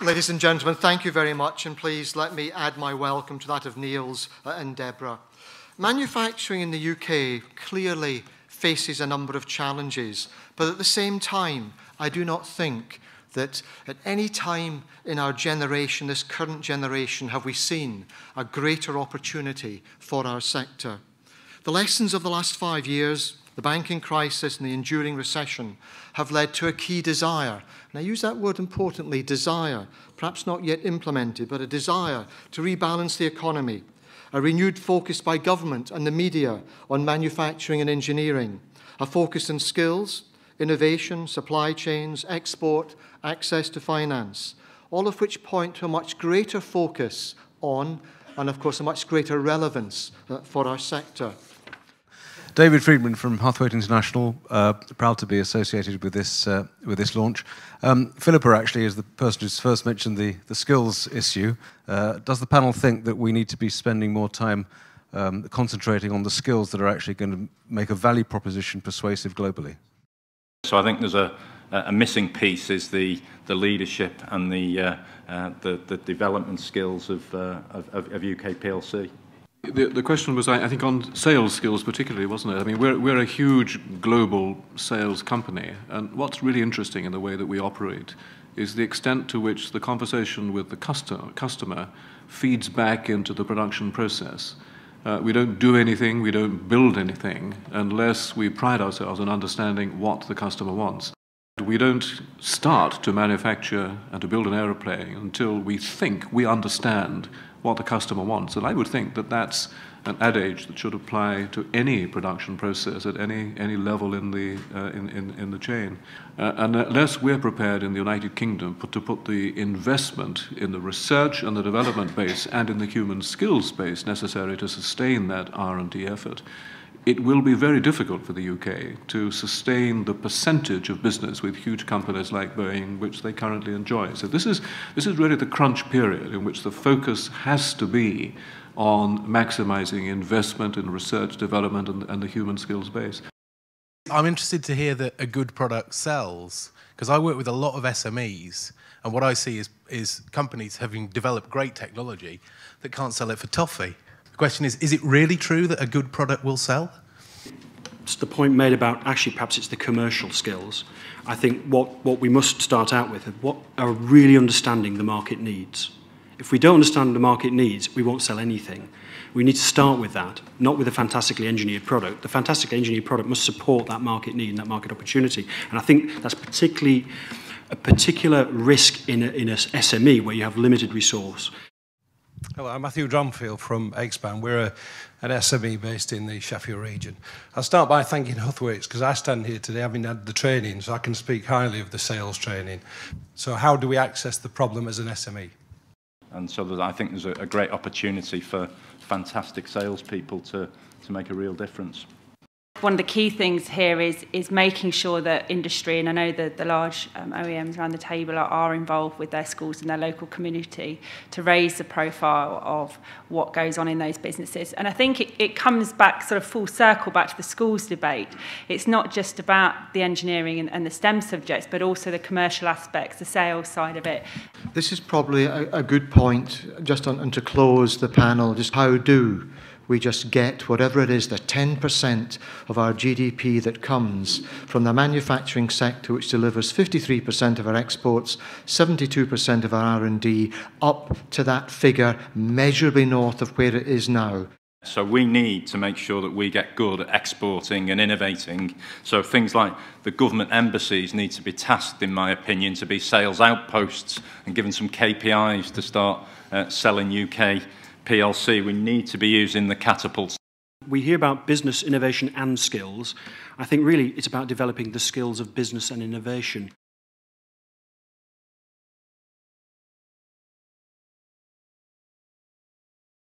Ladies and gentlemen, thank you very much, and please let me add my welcome to that of Niels and Deborah. Manufacturing in the UK clearly faces a number of challenges, but at the same time, I do not think that at any time in our generation, this current generation, have we seen a greater opportunity for our sector. The lessons of the last 5 years, the banking crisis and the enduring recession, have led to a key desire, and I use that word importantly, desire, perhaps not yet implemented, but a desire to rebalance the economy, a renewed focus by government and the media on manufacturing and engineering, a focus on skills, innovation, supply chains, export, access to finance, all of which point to a much greater focus on, and of course a much greater relevance for our sector. David Friedman from Huthwaite International, proud to be associated with this launch. Philippa actually is the person who's first mentioned the skills issue. Does the panel think that we need to be spending more time concentrating on the skills that are actually going to make a value proposition persuasive globally? So I think there's a missing piece is the leadership and the development skills of UK PLC. The question was, I think, on sales skills particularly, wasn't it? I mean, we're a huge global sales company, and what's really interesting in the way that we operate is the extent to which the conversation with the customer feeds back into the production process. We don't do anything, we don't build anything, unless we pride ourselves on understanding what the customer wants. We don't start to manufacture and to build an aeroplane until we think we understand what the customer wants. And I would think that that's an adage that should apply to any production process at any level in the chain. And unless we're prepared in the United Kingdom to put the investment in the research and the development base and in the human skills base necessary to sustain that R&D effort, it will be very difficult for the UK to sustain the percentage of business with huge companies like Boeing, which they currently enjoy. So this is really the crunch period in which the focus has to be on maximizing investment in research, development, and the human skills base. I'm interested to hear that a good product sells, because I work with a lot of SMEs, and what I see is companies having developed great technology that can't sell it for toffee. The question is it really true that a good product will sell? It's the point made about, actually, perhaps it's the commercial skills. I think what we must start out with are really understanding the market needs. If we don't understand the market needs, we won't sell anything. We need to start with that, not with a fantastically engineered product. The fantastically engineered product must support that market need and that market opportunity. And I think that's particularly a particular risk in a SME where you have limited resource. Hello, I'm Matthew Drumfield from Eggspan. We're an SME based in the Sheffield region. I'll start by thanking Huthwaite, because I stand here today having had the training, so I can speak highly of the sales training. So how do we access the problem as an SME? And so I think there's a great opportunity for fantastic salespeople to make a real difference. One of the key things here is making sure that industry, and I know that the large OEMs around the table are involved with their schools and their local community to raise the profile of what goes on in those businesses. And I think it comes back sort of full circle back to the schools debate. It's not just about the engineering and the STEM subjects, but also the commercial aspects, the sales side of it. This is probably a good point, just and to close the panel, just how do we just get whatever it is, the 10% of our GDP that comes from the manufacturing sector, which delivers 53% of our exports, 72% of our R&D, up to that figure measurably north of where it is now. So we need to make sure that we get good at exporting and innovating. So things like the government embassies need to be tasked, in my opinion, to be sales outposts and given some KPIs to start selling UK PLC. We need to be using the catapults. We hear about business, innovation and skills. I think really it's about developing the skills of business and innovation.